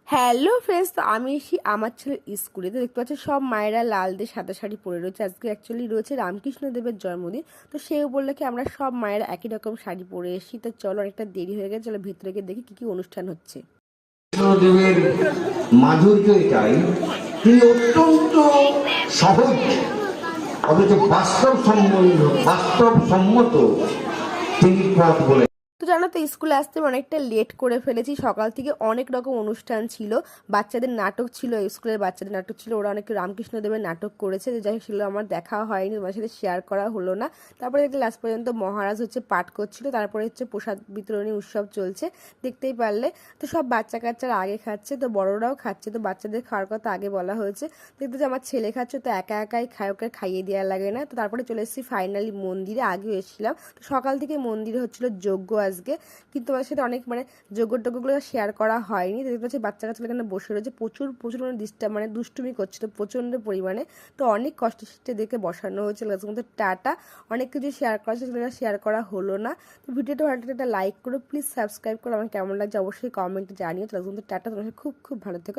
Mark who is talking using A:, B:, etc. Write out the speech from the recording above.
A: Hello friends, তো আমি AC আমার ছেলের স্কুলে। তো দেখতে পাচ্ছি সব মায়েরা লাল দিয়ে সাদা শাড়ি পরে রয়েছে। আজকে অ্যাকচুয়ালি রয়েছে রামকৃষ্ণদেবের জন্মদিন। তো সে বললো কি আমরা সব মায়েরা একই রকম শাড়ি পরে এসি। তো চলো, অনেকটা দেরি হয়ে গেছে, চলো ভিতরে গিয়ে দেখি কি কি অনুষ্ঠান হচ্ছে।
B: কৃষ্ণদেবের মাধুর্য এটাই, তিনি অত্যন্ত সহজ অথচ বাস্তবসম্মত তিনি পথ বলে।
A: তো জানো তো, স্কুলে আসতে আমি অনেকটা লেট করে ফেলেছি। সকাল থেকে অনেক রকম অনুষ্ঠান ছিল, বাচ্চাদের নাটক ছিল, স্কুলের বাচ্চাদের নাটক ছিল, ওরা অনেকে রামকৃষ্ণদেবের নাটক করেছে। যাই হোক, সেগুলো আমার দেখা হয়নি, তোমার সাথে শেয়ার করা হলো না। তারপরে দেখলে লাস্ট পর্যন্ত মহারাজ হচ্ছে পাঠ করছিল, তারপরে হচ্ছে প্রসাদ বিতরণী উৎসব চলছে, দেখতেই পারলে। তো সব বাচ্চা কাচ্চারা আগে খাচ্ছে, তো বড়রাও খাচ্ছে। তো বাচ্চাদের খাওয়ার কথা আগে বলা হয়েছে। দেখতে যে আমার ছেলে খাচ্ছে, তো একা একাই খায়, ওকে খাইয়ে দেওয়া লাগে না। তো তারপরে চলে এসেছি ফাইনালি মন্দিরে, আগেও এসেছিলাম। তো সকাল থেকে মন্দিরে হচ্ছিল যজ্ঞ আজকে, কিন্তু আমার সাথে অনেক যজ্ঞ টজ্ঞগুলো শেয়ার করা হয়নি। দেখতে পাচ্ছি বাচ্চা কাচ্চা এখানে বসে রয়েছে, প্রচুর প্রচুর দুষ্টুমি করছিল প্রচণ্ড পরিমাণে। তো অনেক কষ্ট শিষ্টে দেখে বসানো হয়েছিল। কিন্তু টাটা, অনেক কিছু শেয়ার করা ছিল, সেগুলো শেয়ার করা হলো না। তো ভিডিওটা ভালো লাগলে একটা লাইক করো, প্লিজ সাবস্ক্রাইব করো, আমার কেমন লাগছে অবশ্যই কমেন্টে জানিও। তো টাটা, তোমার খুব খুব ভালো থেকো।